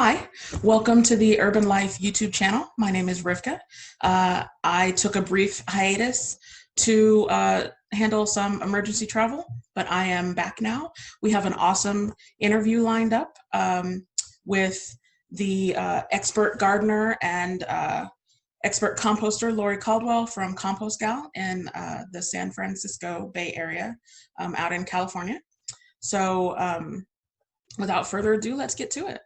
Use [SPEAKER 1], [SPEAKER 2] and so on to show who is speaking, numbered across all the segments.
[SPEAKER 1] Hi, welcome to the Urban Life YouTube channel. My name is Rivka. I took a brief hiatus to handle some emergency travel, but I am back now. We have an awesome interview lined up with the expert gardener and expert composter, Lori Caldwell from Compost Gal in the San Francisco Bay Area out in California. So without further ado, let's get to it.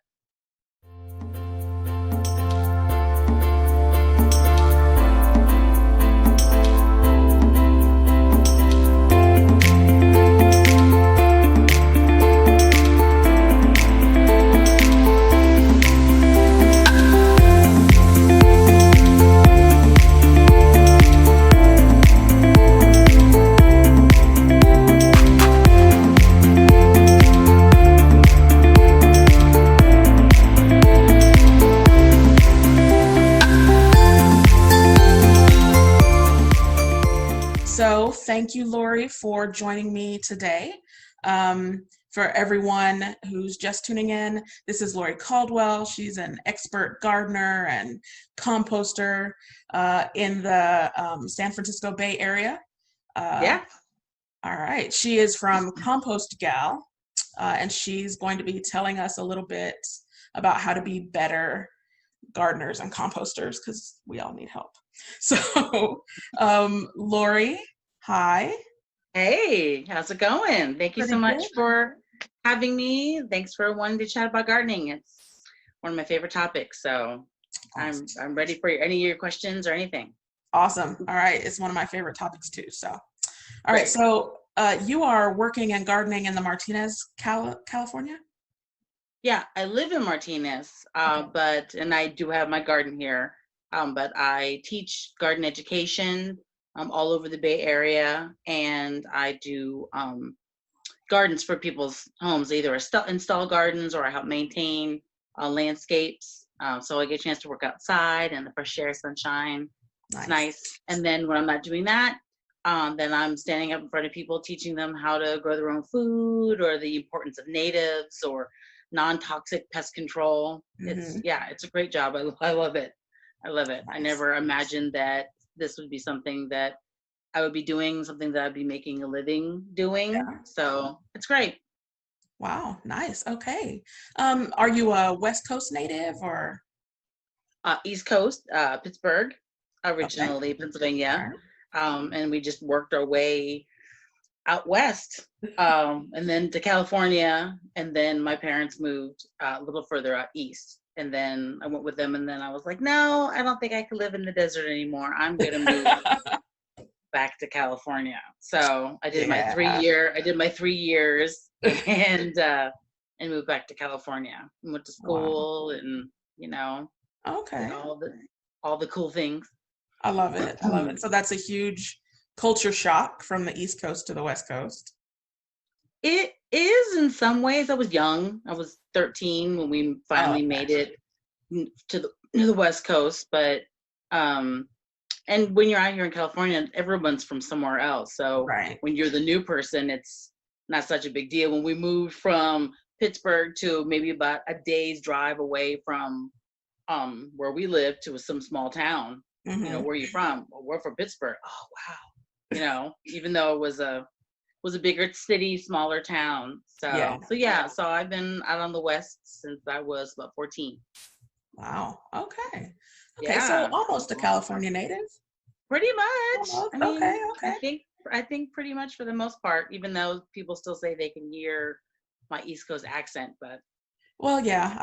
[SPEAKER 1] So thank you, Lori, for joining me today. For everyone who's just tuning in, this is Lori Caldwell. She's an expert gardener and composter in the San Francisco Bay Area.
[SPEAKER 2] Yeah.
[SPEAKER 1] All right. She is from Compost Gal, and she's going to be telling us a little bit about how to be better gardeners and composters because we all need help. So, Lori, hi.
[SPEAKER 2] Hey, how's it going? Thank you so
[SPEAKER 1] Pretty
[SPEAKER 2] much
[SPEAKER 1] good.
[SPEAKER 2] for having me. Thanks for wanting to chat about gardening. It's one of my favorite topics. So
[SPEAKER 1] Awesome.
[SPEAKER 2] I'm ready for any of your questions or anything.
[SPEAKER 1] Awesome. All right. It's one of my favorite topics too. So, all right.
[SPEAKER 2] Great.
[SPEAKER 1] So you are working and gardening in the Martinez, California?
[SPEAKER 2] Yeah, I live in Martinez, and I do have my garden here. But I teach garden education all over the Bay Area, and I do gardens for people's homes, either install gardens or I help maintain landscapes. So I get a chance to work outside and the fresh air, sunshine. It's nice. And then when I'm not doing that, then I'm standing up in front of people teaching them how to grow their own food or the importance of natives or non-toxic pest control.
[SPEAKER 1] Mm-hmm.
[SPEAKER 2] It's a great job. I love it. I love it.
[SPEAKER 1] Nice.
[SPEAKER 2] I never imagined that this would be something that I would be doing, something that I'd be making a living doing.
[SPEAKER 1] Yeah.
[SPEAKER 2] So it's great.
[SPEAKER 1] Wow. Nice. Okay. Are you a West Coast native or?
[SPEAKER 2] East Coast, Pittsburgh, originally
[SPEAKER 1] Okay.
[SPEAKER 2] Pennsylvania. And we just worked our way out west and then to California. And then my parents moved a little further out east. And then I went with them. And then I was like, no, I don't think I can live in the desert anymore. I'm going to move back to California. So I did my 3 years and moved back to California and went to school. Wow. And,
[SPEAKER 1] okay.
[SPEAKER 2] all the cool things.
[SPEAKER 1] I love it. I love it. So that's a huge culture shock from the East Coast to the West Coast.
[SPEAKER 2] It is in some ways. I was young. I was 13 when we finally made it to the West Coast. But and when you're out here in California, everyone's from somewhere else. So when you're the new person, it's not such a big deal. When we moved from Pittsburgh to maybe about a day's drive away from where we live to some small town, where are you from? Well, we're from Pittsburgh. Oh, wow. Even though it was a bigger city, smaller town. So I've been out on the West since I was about 14.
[SPEAKER 1] Wow. Okay. So almost a California native.
[SPEAKER 2] Pretty much.
[SPEAKER 1] Almost.
[SPEAKER 2] I think pretty much for the most part, even though people still say they can hear my East Coast accent, but.
[SPEAKER 1] Well, yeah,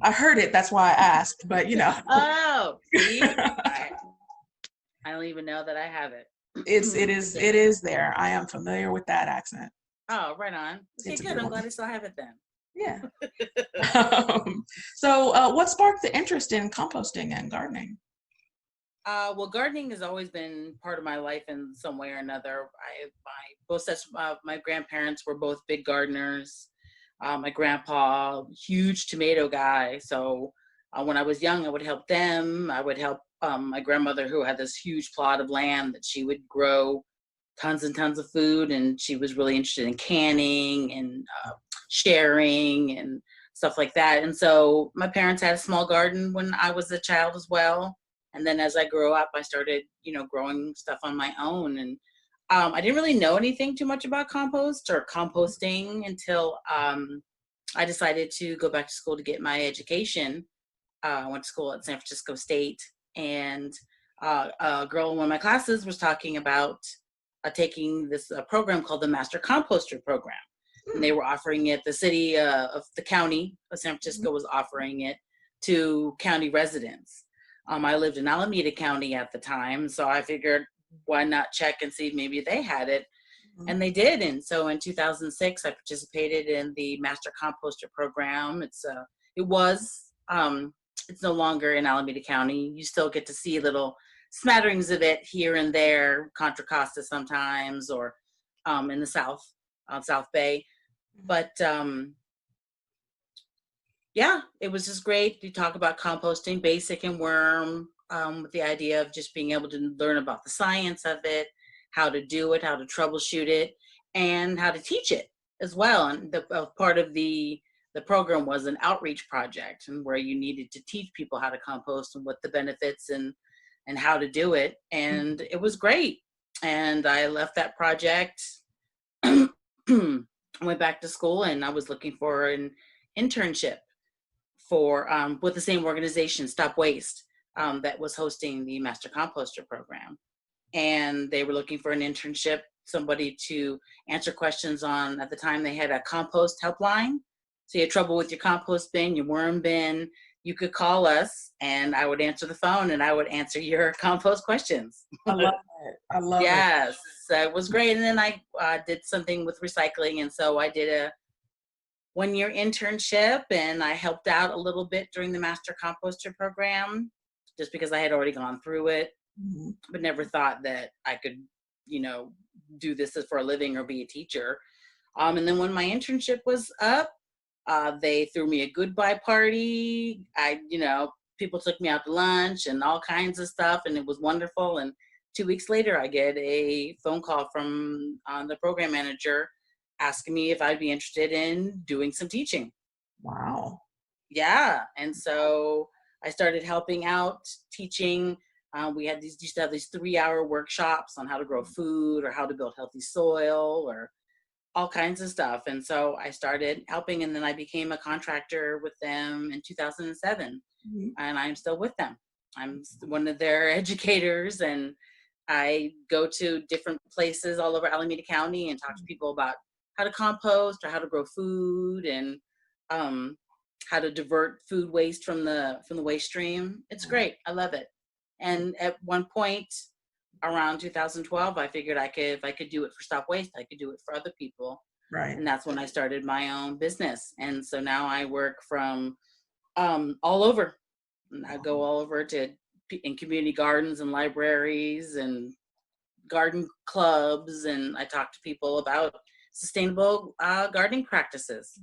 [SPEAKER 1] I heard it. That's why I asked, but
[SPEAKER 2] Oh, see? I don't even know that I have it.
[SPEAKER 1] It is there. I am familiar with that accent.
[SPEAKER 2] Oh, right on. Okay, good. I'm glad I still have it then.
[SPEAKER 1] Yeah. So what sparked the interest in composting and gardening?
[SPEAKER 2] Well, gardening has always been part of my life in some way or another. Both sets of my grandparents were both big gardeners. My grandpa, huge tomato guy. So when I was young, I would help them. I would help my grandmother, who had this huge plot of land that she would grow tons and tons of food. And she was really interested in canning and sharing. And stuff like that. And so my parents had a small garden when I was a child as well. And then as I grew up, I started, growing stuff on my own. And I didn't really know anything too much about compost or composting until I decided to go back to school to get my education. I went to school at San Francisco State, and a girl in one of my classes was talking about taking this program called the Master Composter Program. And they were offering it, the city of the county of San Francisco was offering it to county residents. I lived in Alameda County at the time, so I figured, why not check and see if maybe they had it? And they did. And so in 2006, I participated in the Master Composter Program. It's no longer in Alameda County. You still get to see little smatterings of it here and there, Contra Costa sometimes, or in the South, on South Bay. But yeah, it was just great to talk about composting, basic and worm, with the idea of just being able to learn about the science of it, how to do it, how to troubleshoot it, and how to teach it as well. And part of the program was an outreach project, and where you needed to teach people how to compost and what the benefits and how to do it. And it was great. And I left that project, went back to school, and I was looking for an internship for with the same organization, Stop Waste, that was hosting the Master Composter Program. And they were looking for an internship, somebody to answer questions on, at the time they had a compost helpline. So you had trouble with your compost bin, your worm bin, you could call us and I would answer the phone and I would answer your compost questions.
[SPEAKER 1] I love it. I love it.
[SPEAKER 2] Yes, it was great. And then I did something with recycling. And so I did a 1-year internship, and I helped out a little bit during the Master Composter Program, just because I had already gone through it, but never thought that I could, do this for a living or be a teacher. And then when my internship was up, they threw me a goodbye party. People took me out to lunch and all kinds of stuff, and it was wonderful. And 2 weeks later, I get a phone call from the program manager asking me if I'd be interested in doing some teaching.
[SPEAKER 1] Wow.
[SPEAKER 2] Yeah. And so I started helping out teaching. We used to have these 3-hour workshops on how to grow food or how to build healthy soil or all kinds of stuff. And so I started helping, and then I became a contractor with them in 2007. And I'm still with them. I'm one of their educators, and I go to different places all over Alameda County and talk to people about how to compost or how to grow food, and how to divert food waste from the waste stream. It's great. I love it. And at one point around 2012, I figured if I could do it for Stop Waste, I could do it for other people.
[SPEAKER 1] Right.
[SPEAKER 2] And that's when I started my own business. And so now I work from all over. And I go all over in community gardens and libraries and garden clubs, and I talk to people about sustainable gardening practices.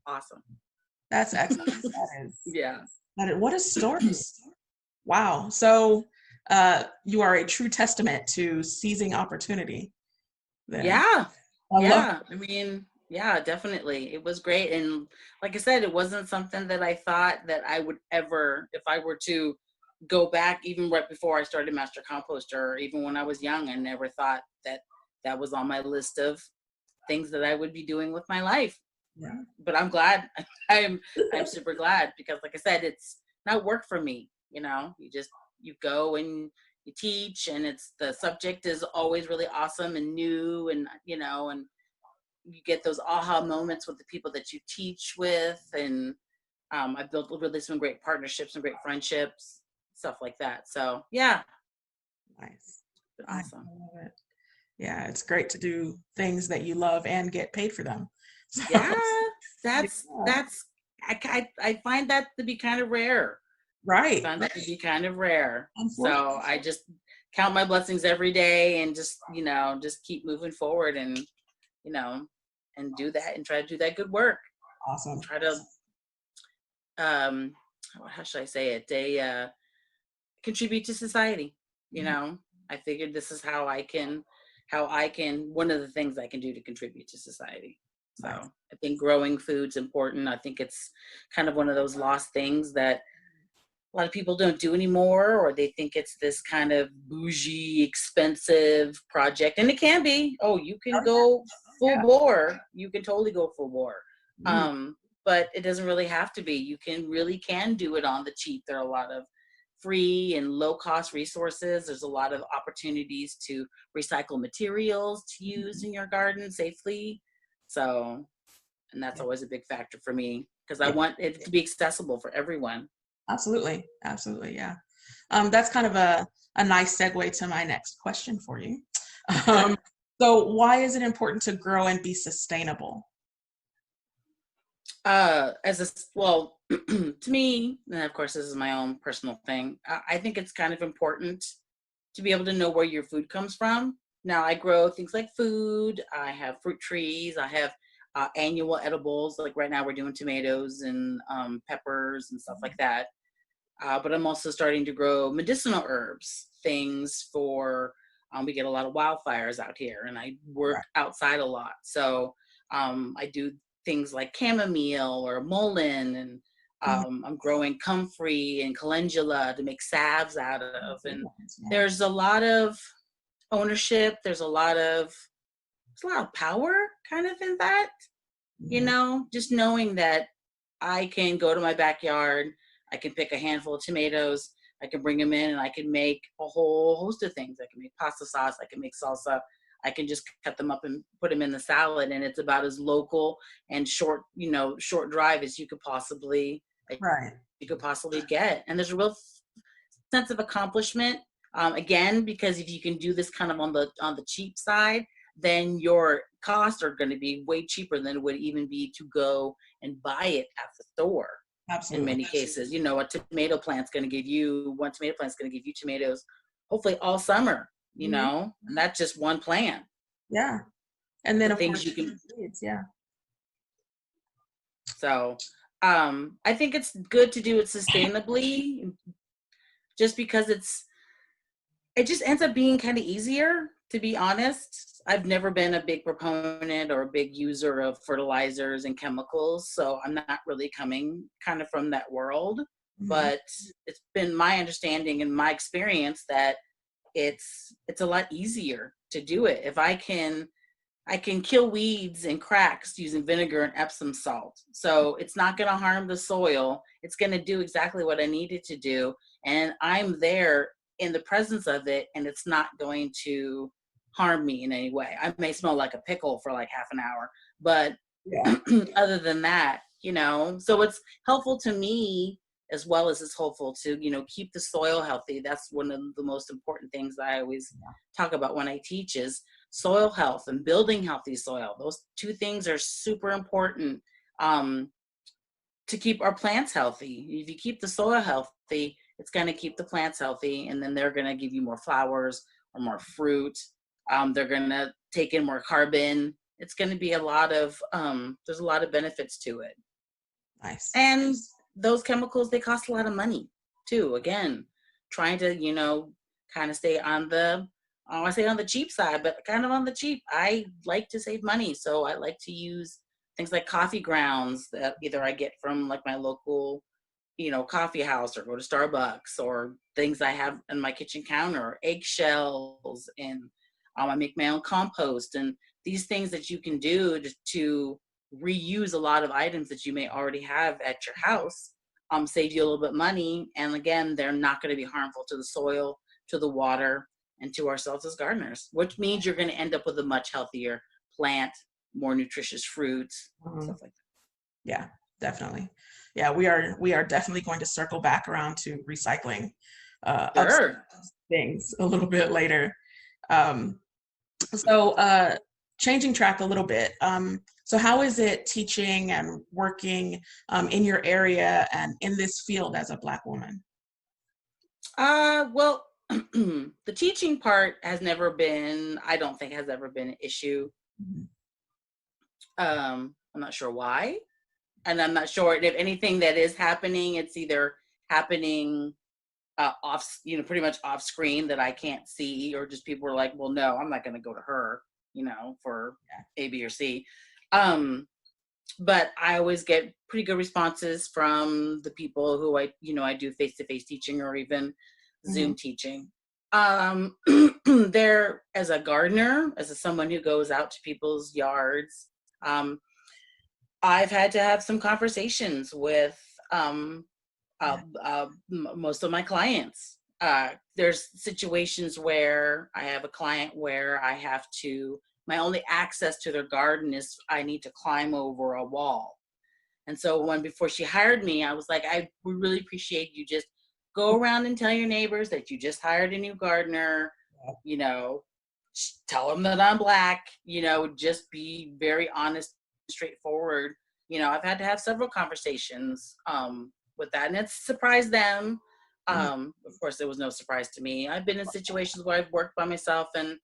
[SPEAKER 2] Awesome.
[SPEAKER 1] That's excellent. That is.
[SPEAKER 2] Yeah.
[SPEAKER 1] What a story. Wow. So you are a true testament to seizing opportunity. Then.
[SPEAKER 2] Yeah. I mean, yeah, definitely. It was great. And like I said, it wasn't something that I thought that I would ever, if I were to go back, even right before I started Master Composter, or even when I was young, I never thought that was on my list of things that I would be doing with my life.
[SPEAKER 1] Yeah.
[SPEAKER 2] But I'm glad. I'm super glad, because like I said, it's not work for me. You go and you teach, and the subject is always really awesome and new, and and you get those aha moments with the people that you teach with, and I built really some great partnerships and great friendships, stuff like that. So yeah.
[SPEAKER 1] Nice.
[SPEAKER 2] Awesome.
[SPEAKER 1] I love it. Yeah, it's great to do things that you love and get paid for them. So,
[SPEAKER 2] yeah, that's I find that to be kind of rare.
[SPEAKER 1] Right.
[SPEAKER 2] I find that to be kind of rare. So I just count my blessings every day, and just just keep moving forward, and and do that, and try to do that good work.
[SPEAKER 1] Awesome.
[SPEAKER 2] Try to how should I say it? They contribute to society. I figured this is how I can one of the things I can do to contribute to society. So
[SPEAKER 1] Nice.
[SPEAKER 2] I think growing food's important. I think it's kind of one of those lost things that a lot of people don't do anymore, or they think it's this kind of bougie, expensive project. And it can be. Oh, you can
[SPEAKER 1] Oh,
[SPEAKER 2] go full
[SPEAKER 1] yeah.
[SPEAKER 2] bore. You can totally go full bore.
[SPEAKER 1] Mhm.
[SPEAKER 2] But it doesn't really have to be. You can do it on the cheap. There are a lot of free and low cost resources. There's a lot of opportunities to recycle materials to use in your garden safely. So, and that's
[SPEAKER 1] Yeah.
[SPEAKER 2] always a big factor for me because I
[SPEAKER 1] Yeah.
[SPEAKER 2] want it to be accessible for everyone.
[SPEAKER 1] Absolutely. Absolutely. Yeah. That's kind of a nice segue to my next question for you. Um, so why is it important to grow and be sustainable?
[SPEAKER 2] Well, to me, and of course this is my own personal thing, I think it's kind of important to be able to know where your food comes from. Now I grow things like food, I have fruit trees, I have annual edibles, like right now we're doing tomatoes and peppers and stuff like that. But I'm also starting to grow medicinal herbs, things for, we get a lot of wildfires out here and I work
[SPEAKER 1] Right.
[SPEAKER 2] outside a lot. So I do things like chamomile or mullein, and
[SPEAKER 1] Mhm.
[SPEAKER 2] I'm growing comfrey and calendula to make salves out of. And
[SPEAKER 1] Yeah.
[SPEAKER 2] there's a lot of ownership. There's a lot of power kind of in that,
[SPEAKER 1] Mhm.
[SPEAKER 2] just knowing that I can go to my backyard, I can pick a handful of tomatoes, I can bring them in and I can make a whole host of things. I can make pasta sauce, I can make salsa, I can just cut them up and put them in the salad. And it's about as local and short drive as
[SPEAKER 1] Right.
[SPEAKER 2] you could possibly get. And there's a real sense of accomplishment. Again, because if you can do this kind of on the cheap side, then your costs are going to be way cheaper than it would even be to go and buy it at the store. In
[SPEAKER 1] Absolutely.
[SPEAKER 2] many cases, a tomato plant's going to give you one tomato plant's going to give you tomatoes, hopefully all summer.
[SPEAKER 1] Mhm.
[SPEAKER 2] And that's just one plant.
[SPEAKER 1] Yeah. And then
[SPEAKER 2] The
[SPEAKER 1] of
[SPEAKER 2] things
[SPEAKER 1] course,
[SPEAKER 2] you can.
[SPEAKER 1] seeds. Yeah.
[SPEAKER 2] So, I think it's good to do it sustainably, just because it just ends up being kind of easier, to be honest. I've never been a big proponent or a big user of fertilizers and chemicals, so I'm not really coming kind of from that world.
[SPEAKER 1] Mhm.
[SPEAKER 2] But it's been my understanding and my experience that it's a lot easier to do it. If I can kill weeds and cracks using vinegar and Epsom salt. So it's not going to harm the soil. It's going to do exactly what I need it to do. And I'm there in the presence of it, and it's not going to harm me in any way. I may smell like a pickle for like half an hour, but
[SPEAKER 1] Yeah.
[SPEAKER 2] other than that, so it's helpful to me as well as it's helpful to, keep the soil healthy. That's one of the most important things that I always talk about when I teach is soil health and building healthy soil. Those two things are super important um, to keep our plants healthy. If you keep the soil healthy, it's going to keep the plants healthy, and then they're going to give you more flowers or more fruit. They're going to take in more carbon. It's going to be there's a lot of benefits to it.
[SPEAKER 1] Nice.
[SPEAKER 2] And those chemicals, they cost a lot of money too. Again, trying to, kind of stay on the, I don't want to say on the cheap side, but kind of on the cheap. I like to save money. So I like to use things like coffee grounds that either I get from like my local, coffee house, or go to Starbucks, or things I have on my kitchen counter, eggshells, and I make my own compost, and these things that you can do to reuse a lot of items that you may already have at your house, save you a little bit of money. And again, they're not going to be harmful to the soil, to the water, and to ourselves as gardeners, which means you're going to end up with a much healthier plant, more nutritious fruits,
[SPEAKER 1] Mhm.
[SPEAKER 2] stuff like
[SPEAKER 1] Yeah, definitely. Yeah, we are definitely going to circle back around to recycling
[SPEAKER 2] that.
[SPEAKER 1] of
[SPEAKER 2] Sure.
[SPEAKER 1] things a little bit later. Um, so changing track a little bit. So how is it teaching and working in your area and in this field as a Black woman?
[SPEAKER 2] Well, the teaching part has never been, I don't think has ever been an issue.
[SPEAKER 1] Mhm.
[SPEAKER 2] I'm not sure why. And I'm not sure if anything that is happening, it's either happening off, pretty much off screen that I can't see, or just people are like, well, no, I'm not going to go to her, for A, B, or C. But I always get pretty good responses from the people who I do face-to-face teaching or even Zoom teaching. There, as a gardener, someone who goes out to people's yards, I've had to have some conversations with most of my clients. There's situations where I have a client where my only access to their garden is I need to climb over a wall. And so before she hired me, I was like, I would really appreciate you just go around and tell your neighbors that you just hired a new gardener, tell them that I'm Black, just be very honest, straightforward. I've had to have several conversations with that, and it's surprised them. Of course, it was no surprise to me. I've been in situations where I've worked by myself, and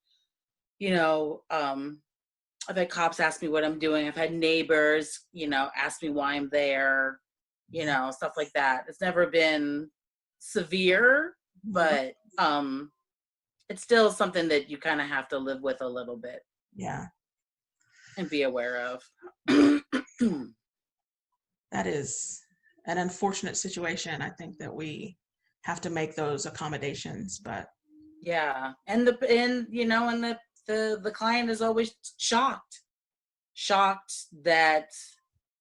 [SPEAKER 2] I've had cops ask me what I'm doing. I've had neighbors, ask me why I'm there, stuff like that. It's never been severe, but it's still something that you kind of have to live with a little bit.
[SPEAKER 1] Yeah.
[SPEAKER 2] And be aware of.
[SPEAKER 1] That is an unfortunate situation. I think that we have to make those accommodations, but
[SPEAKER 2] yeah. And the client is always shocked that,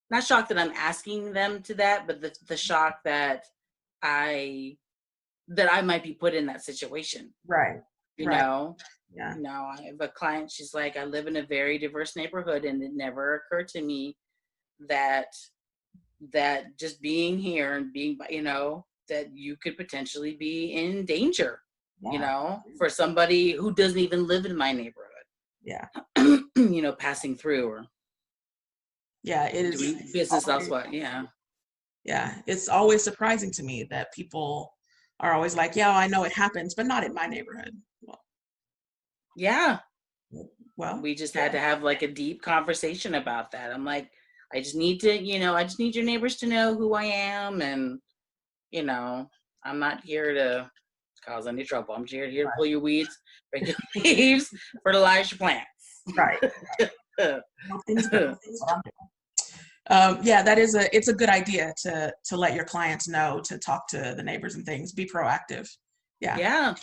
[SPEAKER 2] not shocked that I'm asking them to that, but the shock that I might be put in that situation.
[SPEAKER 1] Right.
[SPEAKER 2] You know? Yeah. I have a client, she's like, I live in a very diverse neighborhood, and it never occurred to me that just being here and being, that you could potentially be in danger, for somebody who doesn't even live in my neighborhood.
[SPEAKER 1] Yeah.
[SPEAKER 2] Passing through or
[SPEAKER 1] it is
[SPEAKER 2] doing business elsewhere. Yeah.
[SPEAKER 1] It's always surprising to me that people are always like, yeah, I know it happens, but not in my neighborhood. Well,
[SPEAKER 2] we just had to have like a deep conversation about that. I'm like, I just need your neighbors to know who I am, and I'm not here to cause any trouble. I'm here to pull your weeds, break your leaves, fertilize your plants.
[SPEAKER 1] Right. It's a good idea to let your clients know, to talk to the neighbors and things, be proactive. Yeah.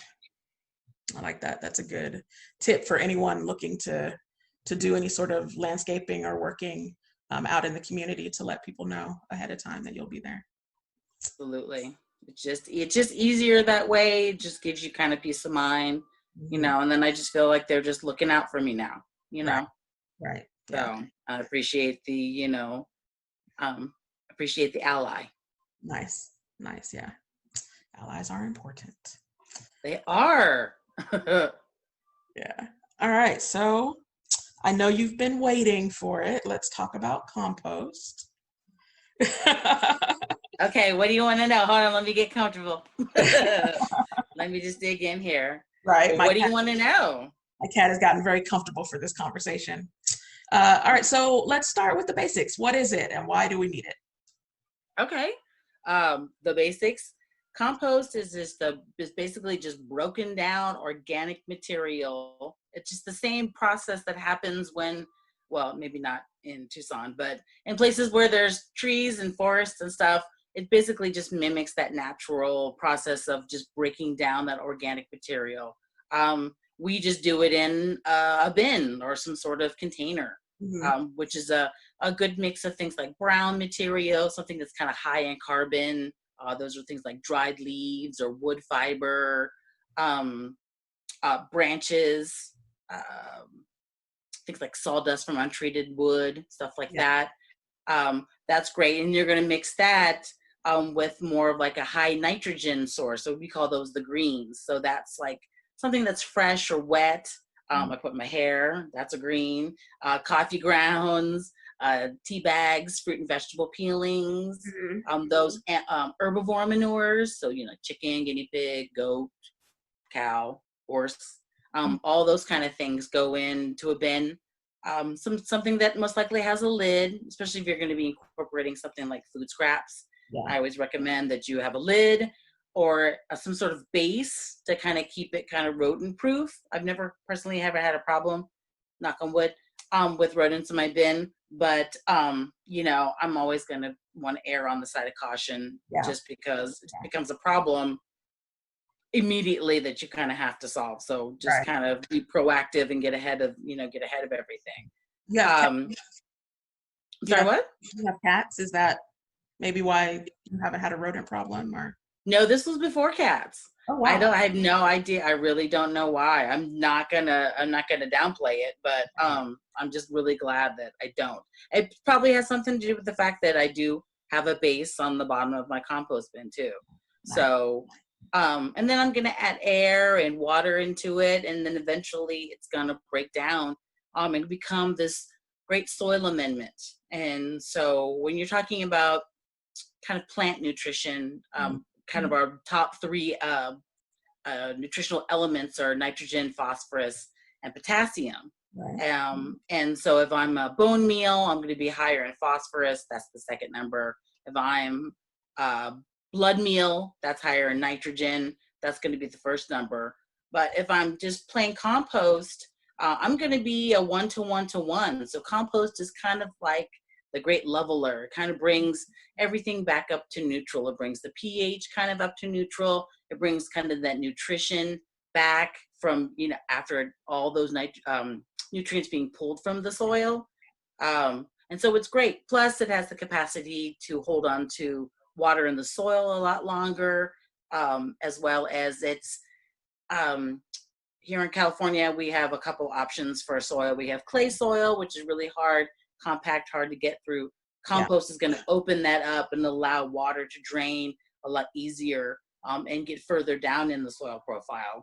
[SPEAKER 1] I like that. That's a good tip for anyone looking to do any sort of landscaping or working out in the community, to let people know ahead of time that you'll be there.
[SPEAKER 2] Absolutely. It's just easier that way. It just gives you kind of peace of mind, and then I just feel like they're just looking out for me now,
[SPEAKER 1] Right.
[SPEAKER 2] So I appreciate the, appreciate the ally.
[SPEAKER 1] Nice. Yeah. Allies are important.
[SPEAKER 2] They are.
[SPEAKER 1] Yeah. All right. So I know you've been waiting for it. Let's talk about compost.
[SPEAKER 2] Okay. What do you want to know? Hold on. Let me get comfortable. Let me just dig in here.
[SPEAKER 1] Right.
[SPEAKER 2] What do you want to know?
[SPEAKER 1] My cat has gotten very comfortable for this conversation. All right. So let's start with the basics. What is it and why do we need it?
[SPEAKER 2] Okay. The basics. Compost is basically just broken down organic material. It's just the same process that happens when, well, maybe not in Tucson, but in places where there's trees and forests and stuff, it basically just mimics that natural process of just breaking down that organic material. We just do it in a bin or some sort of container, which is a good mix of things like brown material, something that's kind of high in carbon. Those are things like dried leaves or wood fiber, branches, things like sawdust from untreated wood, stuff like that. That's great. And you're going to mix that with more of like a high nitrogen source. So we call those the greens. So that's like something that's fresh or wet. I put my hair, that's a green. Coffee grounds, tea bags, fruit and vegetable peelings, those herbivore manures. So, chicken, guinea pig, goat, cow, horse, all those kind of things go into a bin. Something that most likely has a lid, especially if you're going to be incorporating something like food scraps. I always recommend that you have a lid or some sort of base to kind of keep it kind of rodent proof. I've never personally ever had a problem, knock on wood, with rodents in my bin, but you know, I'm always going to want to err on the side of caution,
[SPEAKER 1] Yeah.
[SPEAKER 2] just because it becomes a problem immediately that you kind of have to solve. So just
[SPEAKER 1] Right.
[SPEAKER 2] kind of be proactive and get ahead of, you know, get ahead of everything.
[SPEAKER 1] You have you
[SPEAKER 2] Sorry,
[SPEAKER 1] have
[SPEAKER 2] what?
[SPEAKER 1] you have cats? Is that maybe why you haven't had a rodent problem? Or
[SPEAKER 2] No, this was before cats.
[SPEAKER 1] oh wow.
[SPEAKER 2] I had no idea. I really don't know why. I'm not gonna downplay it, but I'm just really glad that I don't. It probably has something to do with the fact that I do have a base on the bottom of my compost bin too.
[SPEAKER 1] Nice.
[SPEAKER 2] So and then I'm gonna add air and water into it, and then eventually it's gonna break down and become this great soil amendment. And so when you're talking about kind of plant nutrition, kind of our top three nutritional elements are nitrogen, phosphorus, and potassium.
[SPEAKER 1] Right.
[SPEAKER 2] And so if I'm a bone meal, I'm going to be higher in phosphorus. That's the second number. If I'm blood meal, that's higher in nitrogen. That's going to be the first number. But if I'm just plain compost, I'm going to be a 1-to-1-to-1. So compost is kind of like the great leveler. It kind of brings everything back up to neutral. It brings the pH kind of up to neutral. It brings kind of that nutrition back from, you know, after all those nutrients being pulled from the soil. And so it's great. Plus it has the capacity to hold on to water in the soil a lot longer, as well as it's, here in California, we have a couple options for soil. We have clay soil, which is really hard, compact, hard to get through. Compost is going to open that up and allow water to drain a lot easier and get further down in the soil profile.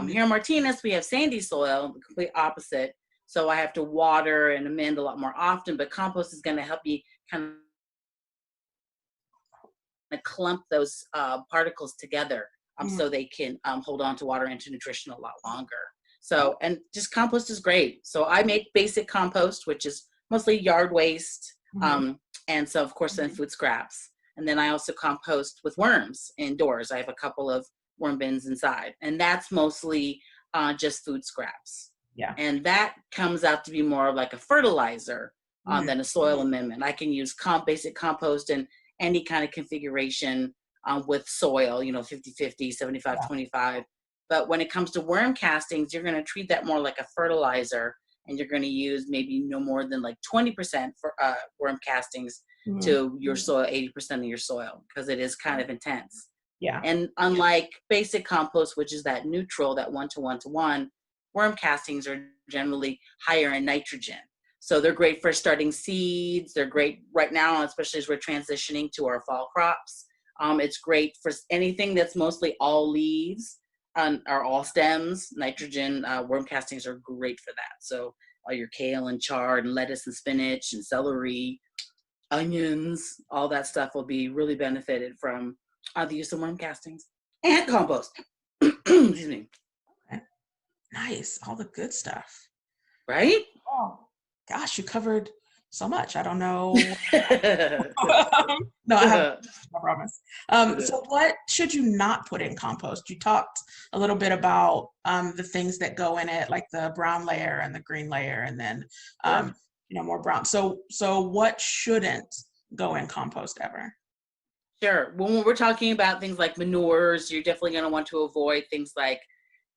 [SPEAKER 2] Here in Martinez, we have sandy soil, the complete opposite. So I have to water and amend a lot more often, but compost is going to help you kind of clump those particles together so they can hold on to water and to nutrition a lot longer. So, and just compost is great. So I make basic compost, which is mostly yard waste. And so of course then food scraps. And then I also compost with worms indoors. I have a couple of worm bins inside, and that's mostly just food scraps. Yeah. And that comes out to be more of like a fertilizer than a soil amendment. I can use basic compost in any kind of configuration with soil, you know, 50-50, 75-25. But when it comes to worm castings, you're going to treat that more like a fertilizer, and you're going to use maybe no more than like 20% for worm castings to your soil, 80% of your soil, because it is kind of intense. Yeah. And unlike basic compost, which is that neutral, that 1-to-1-to-1, worm castings are generally higher in nitrogen. So they're great for starting seeds. They're great right now, especially as we're transitioning to our fall crops. It's great for anything that's mostly all leaves or all stems. Nitrogen worm castings are great for that. So all your kale and chard and lettuce and spinach and celery, onions, all that stuff will be really benefited from the use of worm castings and compost. Excuse me.
[SPEAKER 1] Okay. Nice. All the good stuff.
[SPEAKER 2] Right?
[SPEAKER 1] Oh, gosh, you covered so much. I don't know. No, I have no promise. So what should you not put in compost? You talked a little bit about the things that go in it, like the brown layer and the green layer, and then you know, more brown. So what shouldn't go in compost ever?
[SPEAKER 2] Sure. When we're talking about things like manures, you're definitely going to want to avoid things like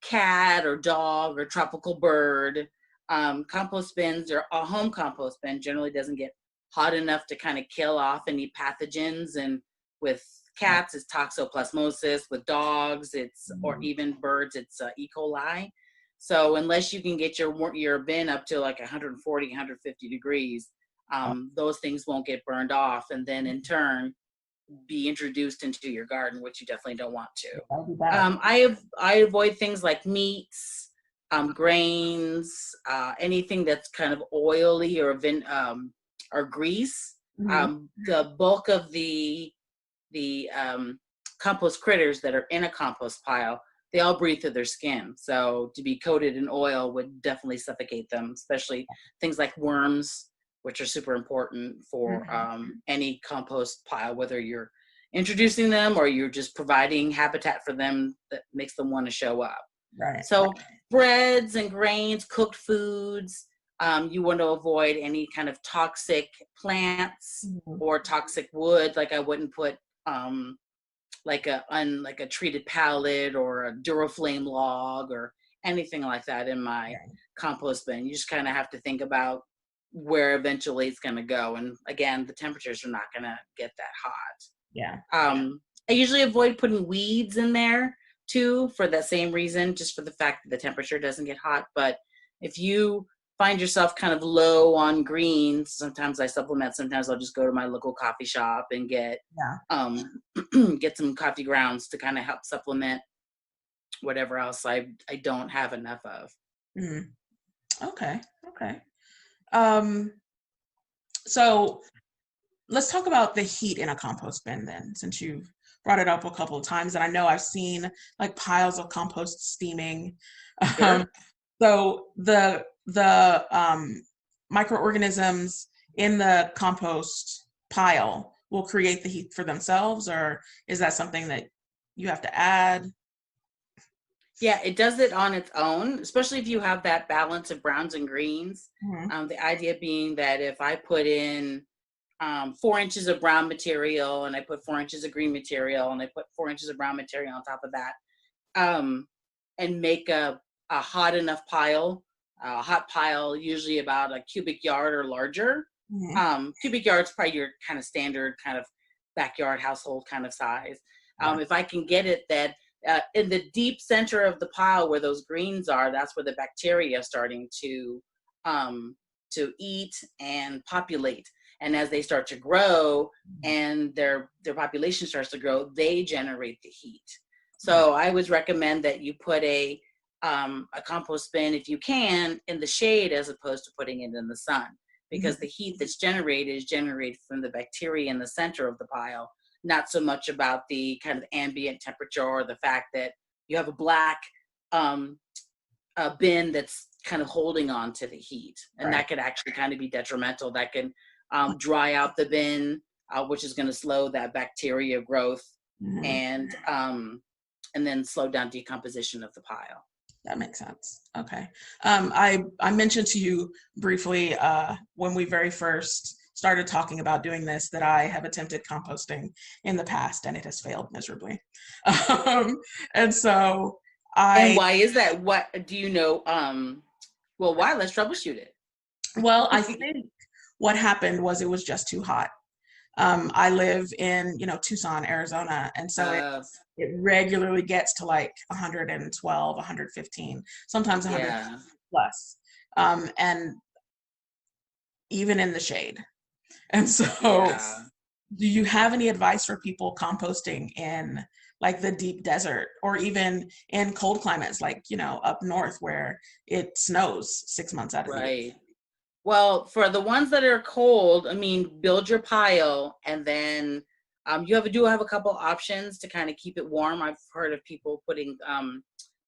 [SPEAKER 2] cat or dog or tropical bird. Compost bins, or a home compost bin generally doesn't get hot enough to kind of kill off any pathogens. And with cats, it's toxoplasmosis. With dogs, it's, or even birds, it's E. coli. So unless you can get your bin up to like 140, 150 degrees, those things won't get burned off, and then in turn be introduced into your garden, which you definitely don't want to. I avoid things like meats, grains, anything that's kind of oily or grease. The bulk of the compost critters that are in a compost pile, they all breathe through their skin. So to be coated in oil would definitely suffocate them, especially things like worms, which are super important for any compost pile, whether you're introducing them or you're just providing habitat for them that makes them want to show up. Right. So breads and grains, cooked foods, You want to avoid any kind of toxic plants
[SPEAKER 1] Mhm.
[SPEAKER 2] or toxic wood. Like I wouldn't put like a treated pallet or a Duraflame log or anything like that in my
[SPEAKER 1] Yeah.
[SPEAKER 2] compost bin. You just kind of have to think about where eventually it's going to go. And again, the temperatures are not going to get that
[SPEAKER 1] Yeah.
[SPEAKER 2] hot. I usually avoid putting weeds in there too for that same reason, just for the fact that the temperature doesn't get hot. But if you find yourself kind of low on greens, sometimes I supplement. Sometimes I'll just go to my local coffee shop and get
[SPEAKER 1] Yeah.
[SPEAKER 2] get some coffee grounds to kind of help supplement whatever else I don't have enough of.
[SPEAKER 1] Mhm. Okay. Okay. Um, so let's talk about the heat in a compost bin then, since you've brought it up a couple of times, and I know I've seen like piles of compost steaming. Um,
[SPEAKER 2] Sure.
[SPEAKER 1] so the microorganisms in the compost pile will create the heat for themselves, or is that something that you have to add?
[SPEAKER 2] Yeah, it does it on its own, especially if you have that balance of browns and greens.
[SPEAKER 1] Mhm.
[SPEAKER 2] The idea being that if I put in 4 inches of brown material and I put 4 inches of green material and I put 4 inches of brown material on top of that, um, and make a hot enough pile, a hot pile, usually about a cubic yard or larger.
[SPEAKER 1] Mhm.
[SPEAKER 2] Cubic yard's probably your kind of standard kind of backyard household kind of size.
[SPEAKER 1] Yeah.
[SPEAKER 2] If I can get it that in the deep center of the pile where those greens are, that's where the bacteria are starting um, to eat and populate. And as they start to grow and their population starts to grow, they generate the heat.
[SPEAKER 1] Right.
[SPEAKER 2] So I always recommend that you put a compost bin, if you can, in the shade as opposed to putting it in the sun, because the
[SPEAKER 1] Mhm.
[SPEAKER 2] heat that's generated is generated from the bacteria in the center of the pile, not so much about the kind of ambient temperature or the fact that you have a black um, bin that's kind of holding on to the heat, and
[SPEAKER 1] Right.
[SPEAKER 2] that could actually kind of be detrimental. That can dry out the bin, which is going to slow that bacteria growth
[SPEAKER 1] Mhm.
[SPEAKER 2] and um, and then slow down decomposition of the pile.
[SPEAKER 1] That makes sense. Okay. I mentioned to you briefly when we very first started talking about doing this that I have attempted composting in the past and it has failed miserably. Um, and so
[SPEAKER 2] And
[SPEAKER 1] I,
[SPEAKER 2] why is that? What do you know? Well, why? Let's troubleshoot
[SPEAKER 1] well, I
[SPEAKER 2] it.
[SPEAKER 1] think what happened was it was just too hot. I live in, Tucson, Arizona, and so
[SPEAKER 2] uh,
[SPEAKER 1] it regularly gets to like 112, 115, sometimes 100
[SPEAKER 2] yeah,
[SPEAKER 1] plus. And even in the shade. And so,
[SPEAKER 2] yeah.
[SPEAKER 1] do you have any advice for people composting in like the deep desert or even in cold climates, like, up north where it snows 6 months out of the year?
[SPEAKER 2] Right. Well, for the ones that are cold, I mean, build your pile and then do have a couple options to kind of keep it warm. I've heard of people putting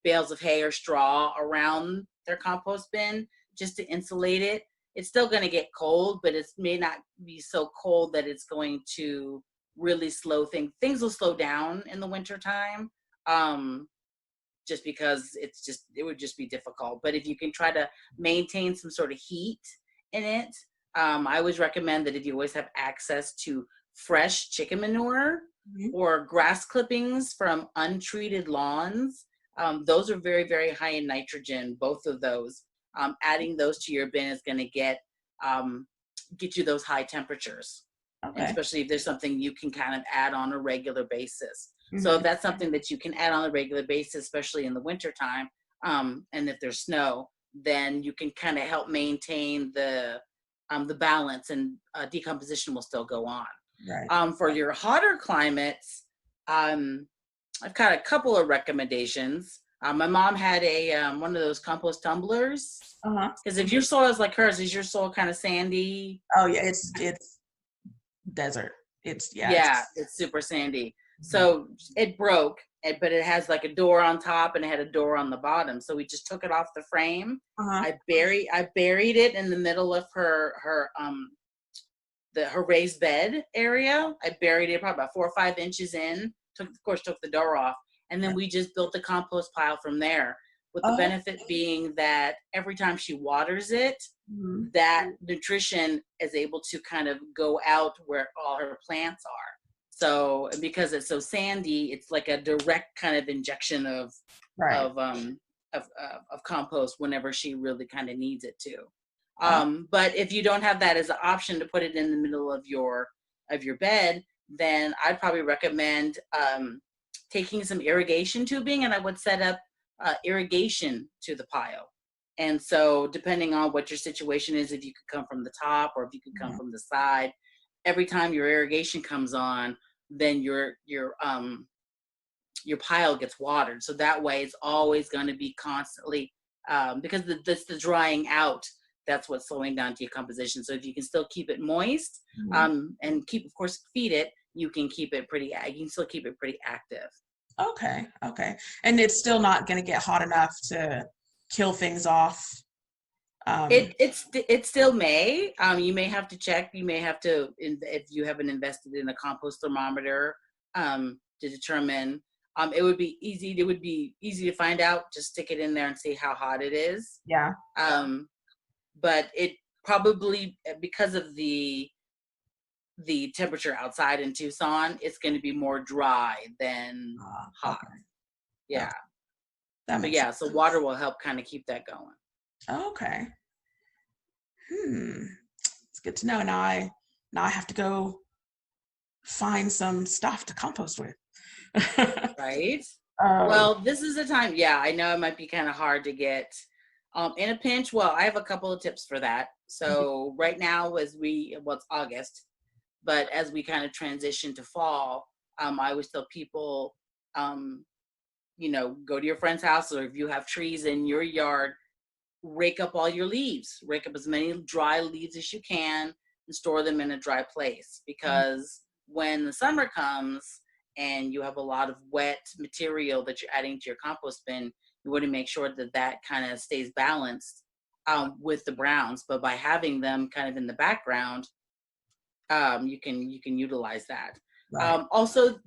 [SPEAKER 2] bales of hay or straw around their compost bin just to insulate it. It's still going to get cold, but it may not be so cold that it's going to really slow things. Things will slow down in the wintertime. Just because it would just be difficult. But if you can try to maintain some sort of heat in it, I always recommend that if you always have access to fresh chicken manure
[SPEAKER 1] Mhm.
[SPEAKER 2] or grass clippings from untreated lawns, those are very, very high in nitrogen, both of those. Adding those to your bin is going to get you those high temperatures, and
[SPEAKER 1] Okay.
[SPEAKER 2] especially if there's something you can kind of add on a regular basis. So if
[SPEAKER 1] Mhm.
[SPEAKER 2] that's something that you can add on a regular basis, especially in the wintertime, and if there's snow, then you can kind of help maintain the balance, and decomposition will still go on.
[SPEAKER 1] Right.
[SPEAKER 2] For your hotter climates, um, I've got a couple of recommendations. My mom had a one of those compost tumblers.
[SPEAKER 1] Uh-huh.
[SPEAKER 2] Because if your soil is like hers, is your soil kind of sandy?
[SPEAKER 1] Oh yeah, it's desert. Yeah,
[SPEAKER 2] Yeah, it's super sandy.
[SPEAKER 1] Mhm.
[SPEAKER 2] So it broke, but it has like a door on top and it had a door on the bottom. So we just took it off the frame.
[SPEAKER 1] Uh-huh.
[SPEAKER 2] I buried it in the middle of her raised bed area. I buried it probably about 4 or 5 inches in. Took the door off, and then
[SPEAKER 1] Right.
[SPEAKER 2] we just built a compost pile from there. With the
[SPEAKER 1] Oh,
[SPEAKER 2] benefit being that every time she waters it, that nutrition is able to kind of go out where all her plants are. So because it's so sandy, it's like a direct kind of injection of compost whenever she really kind of needs it to. But if you don't have that as an option to put it in the middle of your bed, then I'd probably recommend taking some irrigation tubing, and I would set up irrigation to the pile. And so depending on what your situation is, if you could come from the top or if you could come from the side, every time your irrigation comes on, then your pile gets watered. So that way it's always going to be constantly, because the drying out, that's what's slowing down decomposition. So if you can still keep it moist, and of course, feed it, you can still keep it pretty active.
[SPEAKER 1] Okay. And it's still not going to get hot enough to kill things off.
[SPEAKER 2] It still may. You may have to check. You may have to, if you haven't invested in a compost thermometer, to determine. It would be easy. It would be easy to find out. Just stick it in there and see how hot it is.
[SPEAKER 1] Yeah.
[SPEAKER 2] But it probably, because of the temperature outside in Tucson, it's going to be more dry than hot. Okay. Yeah. That makes sense. So water will help kind of keep that going.
[SPEAKER 1] Okay. It's good to know. Now I have to go find some stuff to compost with.
[SPEAKER 2] Right. Well, this is a time. Yeah, I know it might be kind of hard to get in a pinch. Well, I have a couple of tips for that. So right now, it's August, but as we kind of transition to fall, I always tell people, go to your friend's house, or if you have trees in your yard, rake up all your leaves. Rake up as many dry leaves as you can and store them in a dry place, because when the summer comes and you have a lot of wet material that you're adding to your compost bin, you want to make sure that kind of stays balanced with the browns. But by having them kind of in the background, you can utilize that. Right. Also,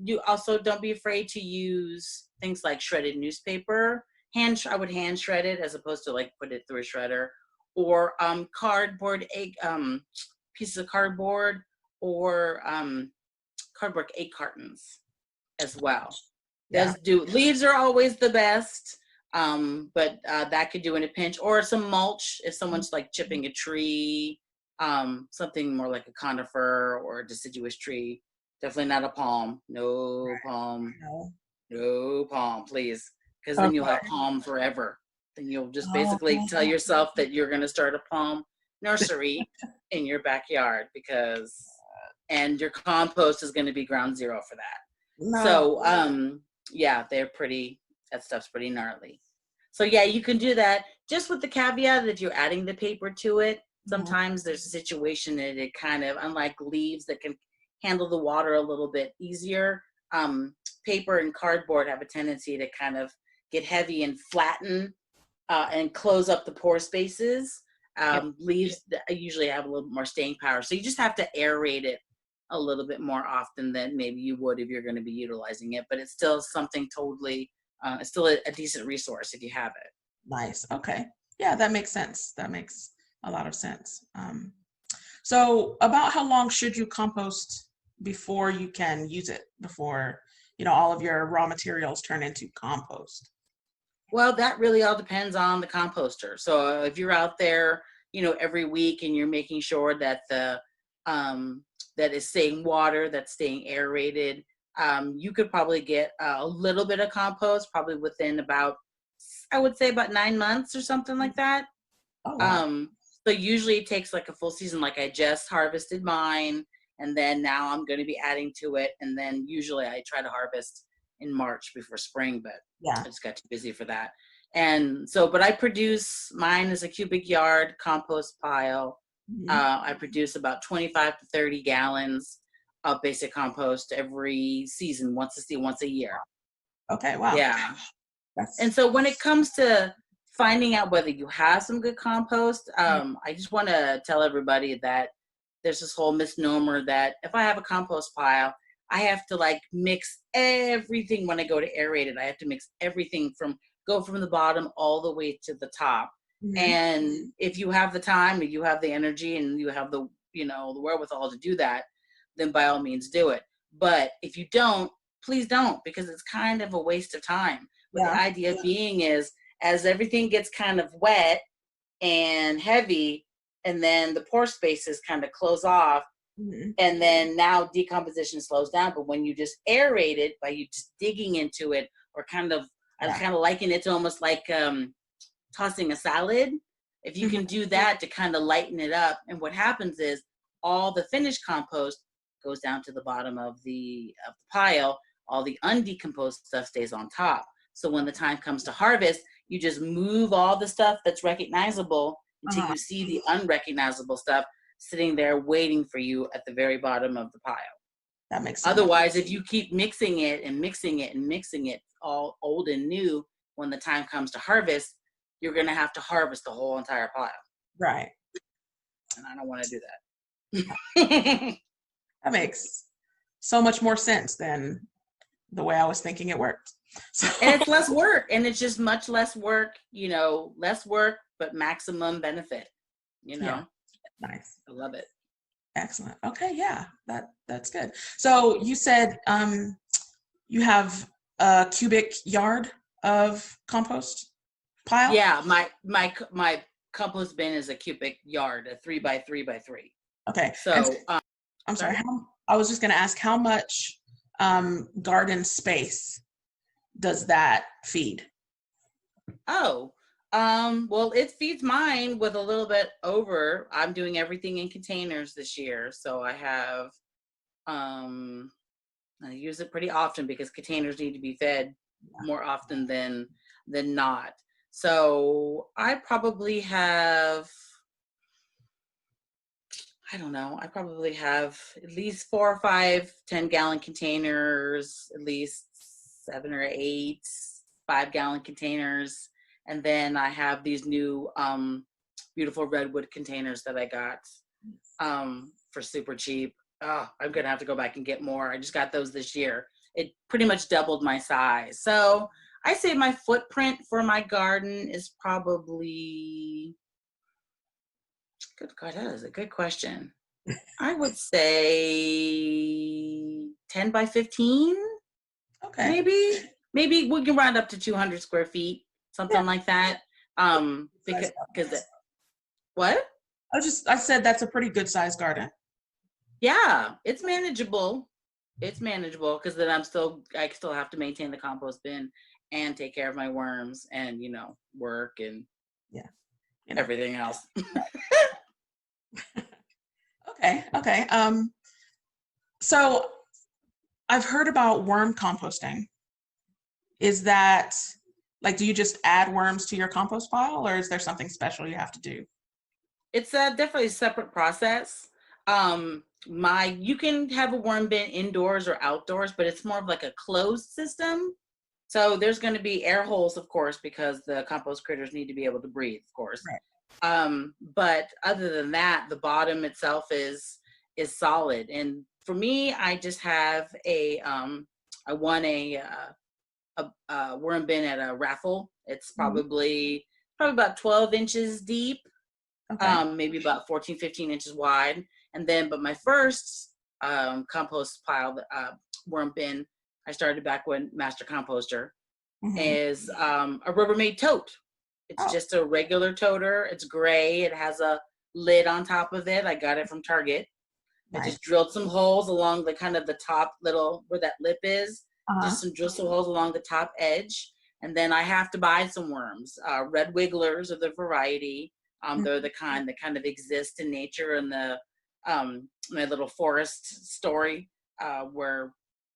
[SPEAKER 2] don't be afraid to use things like shredded newspaper. I would hand shred it as opposed to like put it through a shredder, or cardboard egg pieces of cardboard, or cardboard egg cartons as well. Yeah. Leaves are always the best, but that could do in a pinch, or some mulch if someone's like chipping a tree, something more like a conifer or a deciduous tree. Definitely not a palm. No palm. No palm, please. Because then you'll have palm forever. Then you'll just basically tell yourself that you're going to start a palm nursery in your backyard, and your compost is going to be ground zero for that. No. So, that stuff's pretty gnarly. So yeah, you can do that, just with the caveat that you're adding the paper to it. Sometimes there's a situation that it kind of, unlike leaves that can handle the water a little bit easier, paper and cardboard have a tendency to kind of get heavy and flatten and close up the pore spaces. Leaves usually have a little bit more staying power. So you just have to aerate it a little bit more often than maybe you would if you're going to be utilizing it. But it's still something totally, it's still a decent resource if you have it.
[SPEAKER 1] Nice. Okay. Yeah, that makes sense. That makes a lot of sense. So about how long should you compost before you can use it, before all of your raw materials turn into compost?
[SPEAKER 2] Well, that really all depends on the composter. So if you're out there, every week, and you're making sure that that is staying water, that's staying aerated, you could probably get a little bit of compost probably within about 9 months or something like that. Oh, wow. So usually it takes like a full season. Like I just harvested mine, and then now I'm going to be adding to it. And then usually I try to harvest in March before spring, but I just got too busy for that. And so, but I produce mine as a cubic yard compost pile. I produce about 25 to 30 gallons of basic compost every season, once a year.
[SPEAKER 1] Okay, wow.
[SPEAKER 2] Yeah. And so when it comes to finding out whether you have some good compost, I just want to tell everybody that there's this whole misnomer that if I have a compost pile, I have to like mix everything when I go to aerate it. I have to mix everything go from the bottom all the way to the top.
[SPEAKER 1] Mm-hmm.
[SPEAKER 2] And if you have the time, if you have the energy, and you have the, you know, the wherewithal to do that, then by all means do it. But if you don't, please don't, because it's kind of a waste of time. But the
[SPEAKER 1] Yeah.
[SPEAKER 2] idea being is, as everything gets kind of wet and heavy, and then the pore spaces kind of close off,
[SPEAKER 1] Mm-hmm.
[SPEAKER 2] and then now decomposition slows down. But when you just aerate it by you just digging into it, or kind of, I
[SPEAKER 1] Yeah.
[SPEAKER 2] kind of liken it to almost like tossing a salad. If you can do that to kind of lighten it up, and what happens is all the finished compost goes down to the bottom of the pile. All the undecomposed stuff stays on top. So when the time comes to harvest, you just move all the stuff that's recognizable until
[SPEAKER 1] Uh-huh.
[SPEAKER 2] you see the unrecognizable stuff sitting there waiting for you at the very bottom of the pile.
[SPEAKER 1] That makes sense.
[SPEAKER 2] Otherwise, if you keep mixing it and mixing it and mixing it, all old and new, when the time comes to harvest, you're going to have to harvest the whole entire pile.
[SPEAKER 1] Right.
[SPEAKER 2] And I don't want to do that.
[SPEAKER 1] That makes so much more sense than the way I was thinking it worked. So.
[SPEAKER 2] And it's less work, and it's just much less work, you know, less work, but maximum benefit, you know.
[SPEAKER 1] Yeah. Nice.
[SPEAKER 2] I love it.
[SPEAKER 1] Excellent. Okay. Yeah, that's good. So you said you have a cubic yard of compost pile?
[SPEAKER 2] Yeah, my compost bin is a cubic yard, a 3x3x3.
[SPEAKER 1] Okay.
[SPEAKER 2] So
[SPEAKER 1] I'm sorry. I was just going to ask, how much garden space does that feed?
[SPEAKER 2] Well, it feeds mine with a little bit over. I'm doing everything in containers this year, so I have I use it pretty often because containers need to be fed more often than not. So I probably have, I don't know, I probably have at least 4 or 5 10-gallon containers, at least 7 or 8 5-gallon containers. And then I have these new beautiful redwood containers that I got for super cheap. Oh, I'm going to have to go back and get more. I just got those this year. It pretty much doubled my size. So I say my footprint for my garden is probably, good God, that is a good question. I would say 10 by 15.
[SPEAKER 1] Okay.
[SPEAKER 2] Maybe we can round up to 200 square feet, something like that. Because what?
[SPEAKER 1] I said that's a pretty good sized garden.
[SPEAKER 2] Yeah, it's manageable. It's manageable because then I still have to maintain the compost bin and take care of my worms and, you know, work and everything else.
[SPEAKER 1] Okay. So I've heard about worm composting. Is that, like, do you just add worms to your compost pile, or is there something special you have to do?
[SPEAKER 2] It's definitely a separate process. You can have a worm bin indoors or outdoors, but it's more of like a closed system. So there's going to be air holes, of course, because the compost critters need to be able to breathe, of course. Right. But other than that, the bottom itself is solid. And for me, I just have I won a worm bin at a raffle. It's probably about 12 inches deep. Okay. Maybe about 14, 15 inches wide. And then, but my first compost pile, worm bin, I started back when Master Composter, is a Rubbermaid tote. It's just a regular toter. It's gray. It has a lid on top of it. I got it from Target. Nice. I just drilled some holes along the kind of the top little, where that lip is. Just drill some holes along the top edge. And then I have to buy some worms. Red wigglers are the variety. They're the kind that kind of exist in nature. In the my little forest story where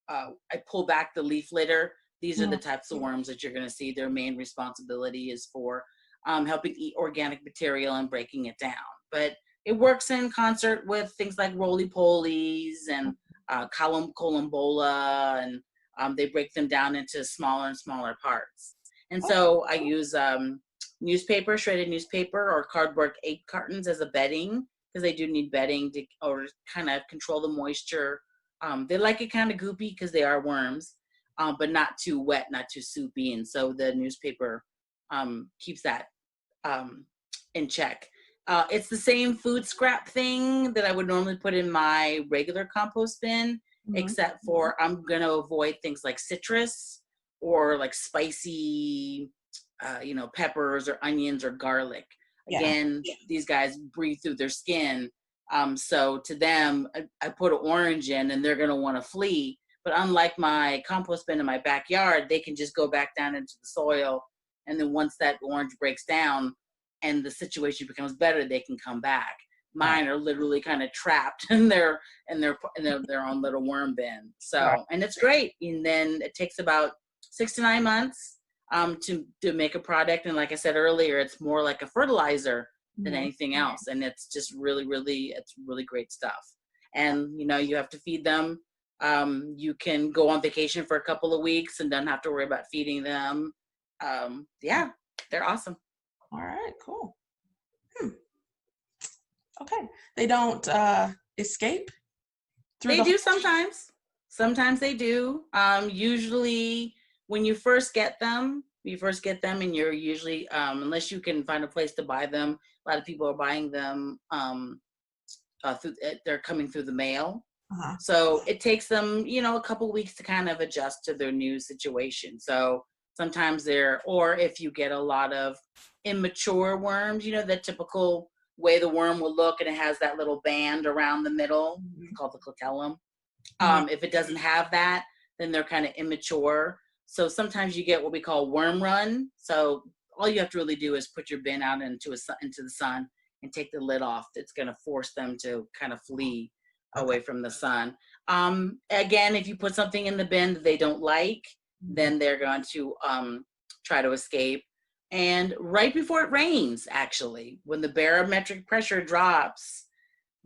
[SPEAKER 2] I pull back the leaf litter. These are the types of worms that you're going to see. Their main responsibility is for helping eat organic material and breaking it down. But it works in concert with things like roly-polies and columbola, and they break them down into smaller and smaller parts. And so I use newspaper, shredded newspaper, or cardboard 8 cartons as a bedding, because they do need bedding to or kind of control the moisture. They like it kind of goopy because they are worms, but not too wet, not too soupy. And so the newspaper keeps that in check. It's the same food scrap thing that I would normally put in my regular compost bin, except for I'm going to avoid things like citrus or like spicy, peppers or onions or garlic. Again, these guys breathe through their skin. So to them, I put an orange in and they're going to want to flee. But unlike my compost bin in my backyard, they can just go back down into the soil. And then once that orange breaks down and the situation becomes better, they can come back. Mine are literally kind of trapped in their own little worm bin. So, and it's great. And then it takes about 6 to 9 months to make a product. And like I said earlier, it's more like a fertilizer than anything else. And it's just really great stuff. And, you have to feed them. You can go on vacation for a couple of weeks and don't have to worry about feeding them. They're awesome.
[SPEAKER 1] All right, cool. Okay. They don't escape?
[SPEAKER 2] They do sometimes. Sometimes they do. Usually when you first get them and you're usually, unless you can find a place to buy them, a lot of people are buying them, they're coming through the mail. So it takes them, a couple weeks to kind of adjust to their new situation. So sometimes or if you get a lot of immature worms, the typical way the worm will look, and it has that little band around the middle called the clitellum. If it doesn't have that, then they're kind of immature. So sometimes you get what we call worm run. So all you have to really do is put your bin out into the sun and take the lid off. It's going to force them to kind of flee away from the sun. Again, if you put something in the bin that they don't like, then they're going to try to escape. And right before it rains, actually, when the barometric pressure drops,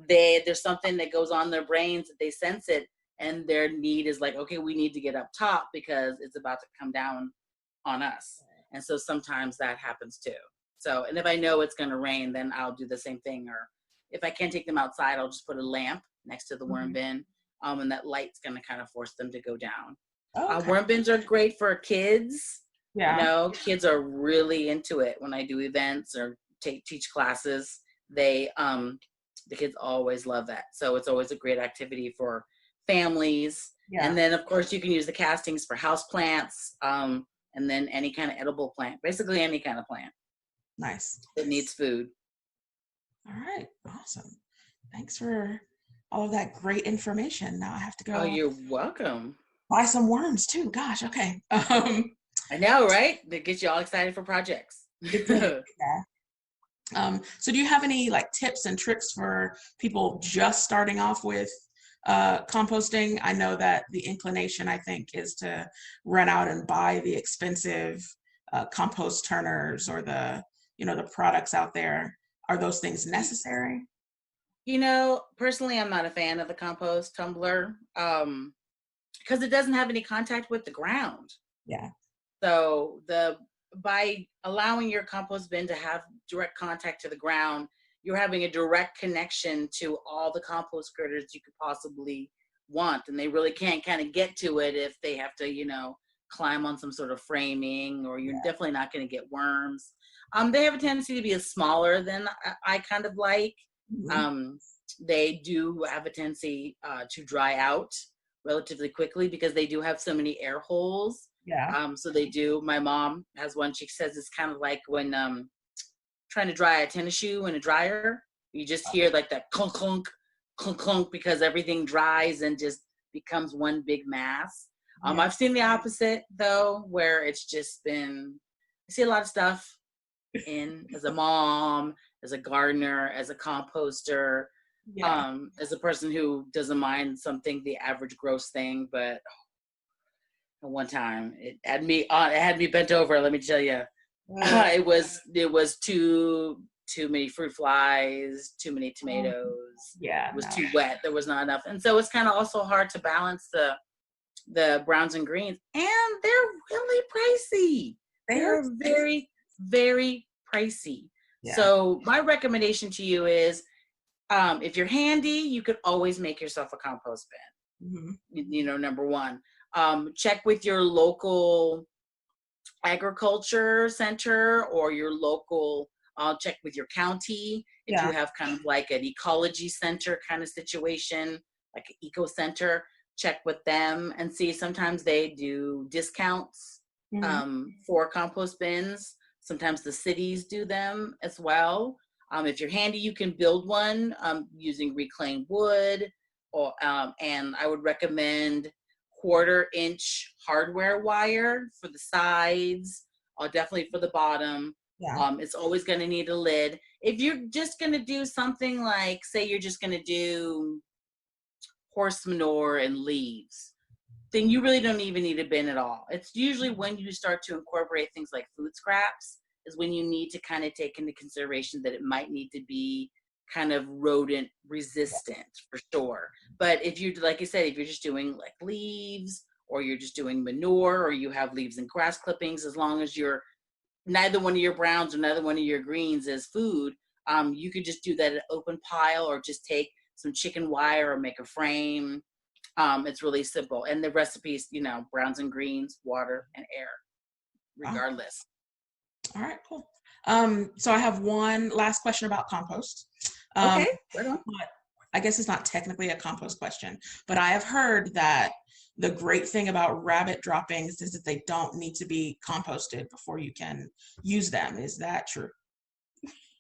[SPEAKER 2] there's something that goes on in their brains that they sense it, and their need is like, okay, we need to get up top because it's about to come down on us. And so sometimes that happens too. So, and if I know it's going to rain, then I'll do the same thing. Or if I can't take them outside, I'll just put a lamp next to the worm bin, and that light's going to kind of force them to go down. Worm bins are great for kids. Kids are really into it. When I do events or teach classes, the kids always love that. So it's always a great activity for families. And then of course you can use the castings for house plants, and then any kind of edible plant, basically any kind of plant.
[SPEAKER 1] Nice.
[SPEAKER 2] That needs food.
[SPEAKER 1] All right. Awesome. Thanks for all of that great information. Now I have to go.
[SPEAKER 2] Oh, you're welcome.
[SPEAKER 1] Buy some worms too. Gosh. Okay.
[SPEAKER 2] I know, right? That gets you all excited for projects.
[SPEAKER 1] So do you have any tips and tricks for people just starting off with composting? I know that the inclination, I think, is to run out and buy the expensive compost turners or the products out there. Are those things necessary?
[SPEAKER 2] Personally, I'm not a fan of the compost tumbler because it doesn't have any contact with the ground. So by allowing your compost bin to have direct contact to the ground, you're having a direct connection to all the compost critters you could possibly want. And they really can't kind of get to it if they have to, climb on some sort of framing, or you're definitely not going to get worms. They have a tendency to be smaller than I kind of like. They do have a tendency to dry out relatively quickly because they do have so many air holes. So they do. My mom has one. She says it's kind of like when trying to dry a tennis shoe in a dryer. You just hear like that clunk, clunk, clunk, clunk because everything dries and just becomes one big mass. I've seen the opposite though, where it's just been, I see a lot of stuff as a mom, as a gardener, as a composter, as a person who doesn't mind something, the average gross thing, but at one time it had me bent over. Let me tell you, it was too many fruit flies, too many tomatoes. It was too wet. There was not enough, and so it's kind of also hard to balance the browns and greens, and they're really pricey. They're very, very pricey. So my recommendation to you is, if you're handy, you could always make yourself a compost bin. Number one, check with your local agriculture center or your local I'll check with your county if you
[SPEAKER 1] Yeah.
[SPEAKER 2] have kind of like an ecology center kind of situation, like an eco center. Check with them and see. Sometimes they do discounts
[SPEAKER 1] Hmm.
[SPEAKER 2] for compost bins. Sometimes the cities do them as well. If you're handy, you can build one using reclaimed wood, or and I would recommend 1/4-inch hardware wire for the sides, or definitely for the bottom.
[SPEAKER 1] Yeah.
[SPEAKER 2] It's always going to need a lid. If you're just going to do something like, say, you're just going to do horse manure and leaves, then you really don't even need a bin at all. It's usually when you start to incorporate things like food scraps is when you need to kind of take into consideration that it might need to be kind of rodent resistant for sure. But if you, like I said, if you're just doing like leaves, or you're just doing manure, or you have leaves and grass clippings, as long as you're neither one of your browns or neither one of your greens is food, you could just do that at open pile, or just take some chicken wire or make a frame. It's really simple. And the recipes, browns and greens, water and air,
[SPEAKER 1] Wow.
[SPEAKER 2] regardless.
[SPEAKER 1] All right, cool. So I have one last question about compost.
[SPEAKER 2] Okay, right on.
[SPEAKER 1] But I guess it's not technically a compost question, but I have heard that the great thing about rabbit droppings is that they don't need to be composted before you can use them. Is that true?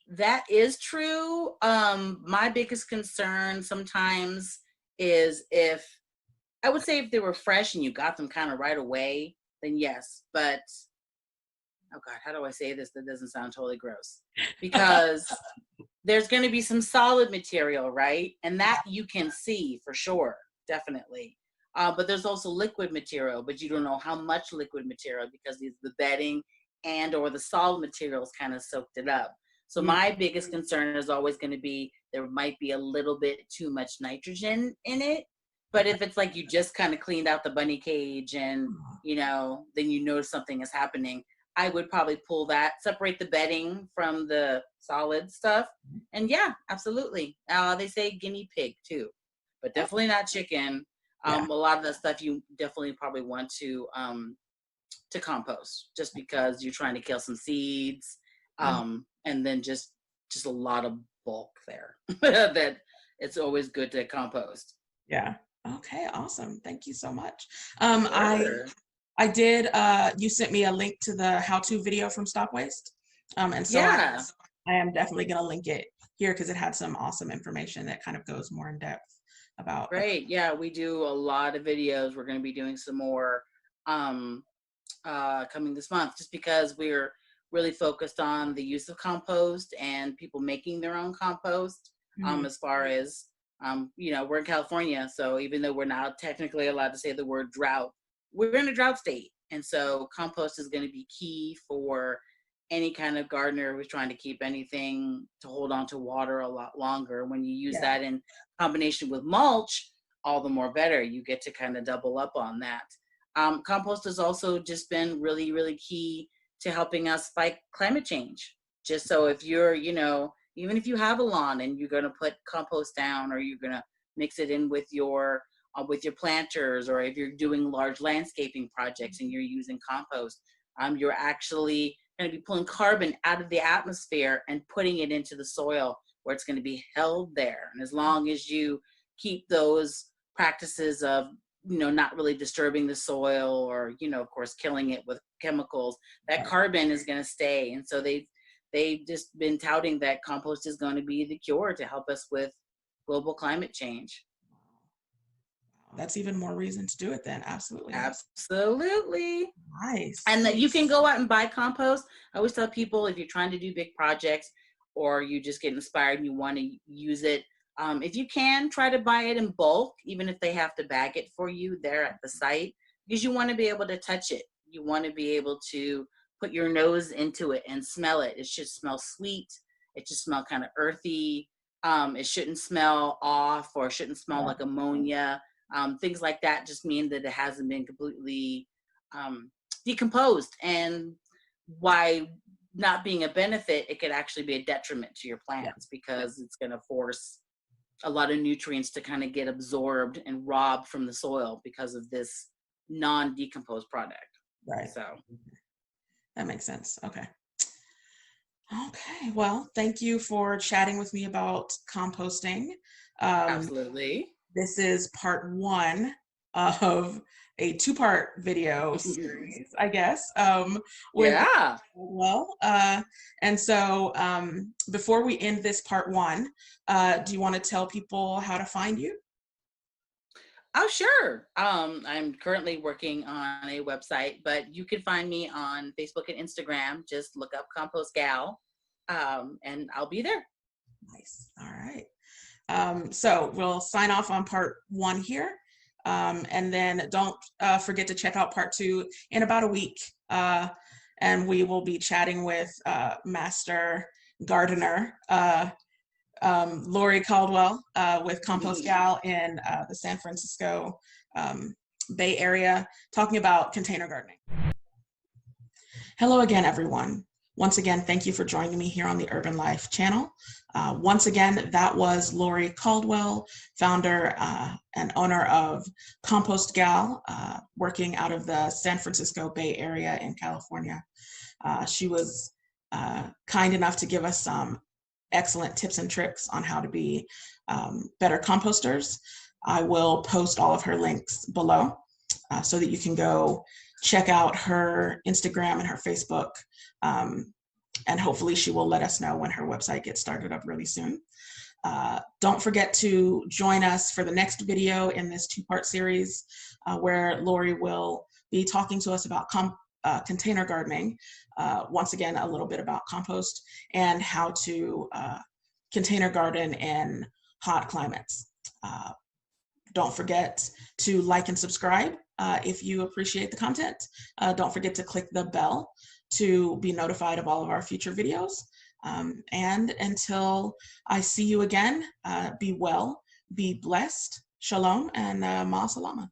[SPEAKER 2] That is true. My biggest concern sometimes is, if I would say if they were fresh and you got them kind of right away, then yes. But oh God, how do I say this that doesn't sound totally gross? Because there's going to be some solid material, right? And that you can see for sure, definitely. But there's also liquid material, but you don't know how much liquid material, because the bedding and or the solid materials kind of soaked it up. So
[SPEAKER 1] Mm.
[SPEAKER 2] my biggest concern is always going to be there might be a little bit too much nitrogen in it. But if it's like you just kind of cleaned out the bunny cage and, then you know something is happening, I would probably pull that, separate the bedding from the solid stuff. And yeah, absolutely. They say guinea pig too, but
[SPEAKER 1] Oh,
[SPEAKER 2] definitely not chicken.
[SPEAKER 1] yeah.
[SPEAKER 2] A lot of that stuff you definitely probably want to compost, just because you're trying to kill some seeds,
[SPEAKER 1] Mm.
[SPEAKER 2] and then just a lot of bulk there that it's always good to compost.
[SPEAKER 1] Yeah. Okay, awesome. Thank you so much.
[SPEAKER 2] Sure.
[SPEAKER 1] I did you sent me a link to the how-to video from Stop Waste. And so
[SPEAKER 2] Yeah.
[SPEAKER 1] I am definitely going to link it here because it had some awesome information that kind of goes more in depth about.
[SPEAKER 2] Great. Yeah, we do a lot of videos. We're going to be doing some more um, coming this month, just because we're really focused on the use of compost and people making their own compost.
[SPEAKER 1] Mhm.
[SPEAKER 2] As far as, we're in California, so even though we're not technically allowed to say the word drought, we're in a drought state. And so compost is going to be key for any kind of gardener who's trying to keep anything to hold on to water a lot longer. When you use
[SPEAKER 1] Yeah.
[SPEAKER 2] that in combination with mulch, all the more better. You get to kind of double up on that. Compost has also just been really, really key to helping us fight climate change. Just so if you're, even if you have a lawn and you're going to put compost down, or you're going to mix it in with your planters, or if you're doing large landscaping projects and you're using compost, you're actually going to be pulling carbon out of the atmosphere and putting it into the soil, where it's going to be held there. And as long as you keep those practices of, not really disturbing the soil, or, of course, killing it with chemicals, that carbon is going to stay. And so they've just been touting that compost is going to be the cure to help us with global climate change.
[SPEAKER 1] That's even more reason to do it then. Absolutely.
[SPEAKER 2] Absolutely.
[SPEAKER 1] Nice.
[SPEAKER 2] And that you can go out and buy compost. I always tell people, if you're trying to do big projects, or you just get inspired and you want to use it, if you can, try to buy it in bulk, even if they have to bag it for you there at the site, because you want to be able to touch it. You want to be able to put your nose into it and smell it. It should smell sweet. It should smell kind of earthy. It shouldn't smell off, or shouldn't smell like ammonia. Things like that just mean that it hasn't been completely decomposed. And why not being a benefit, it could actually be a detriment to your plants, because it's going to force a lot of nutrients to kind of get absorbed and robbed from the soil because of this non-decomposed product.
[SPEAKER 1] Right.
[SPEAKER 2] So
[SPEAKER 1] That makes sense. Okay. Okay, well, thank you for chatting with me about composting. Um,
[SPEAKER 2] Absolutely.
[SPEAKER 1] this is part one of a two-part video series, I guess, with
[SPEAKER 2] Yeah.
[SPEAKER 1] well. And so before we end this part one, do you want to tell people how to find you?
[SPEAKER 2] Oh, sure. I'm currently working on a website, but you can find me on Facebook and Instagram. Just look up Compost Gal, and I'll be there.
[SPEAKER 1] Nice. All right. So we'll sign off on part one here. And then don't forget to check out part two in about a week. And we will be chatting with Master Gardener, Lori Caldwell with Compost Gal in the San Francisco Bay Area, talking about container gardening. Hello again, everyone. Once again, thank you for joining me here on the Urban Life channel. Once again, that was Lori Caldwell, founder and owner of Compost Gal, working out of the San Francisco Bay Area in California. She was kind enough to give us some excellent tips and tricks on how to be better composters. I will post all of her links below so that you can go check out her Instagram and her Facebook. And hopefully she will let us know when her website gets started up really soon. Don't forget to join us for the next video in this two-part series where Lori will be talking to us about container gardening. Once again, a little bit about compost and how to container garden in hot climates. Don't forget to like and subscribe if you appreciate the content. Don't forget to click the bell to be notified of all of our future videos. And until I see you again, be well, be blessed, shalom, and ma salama.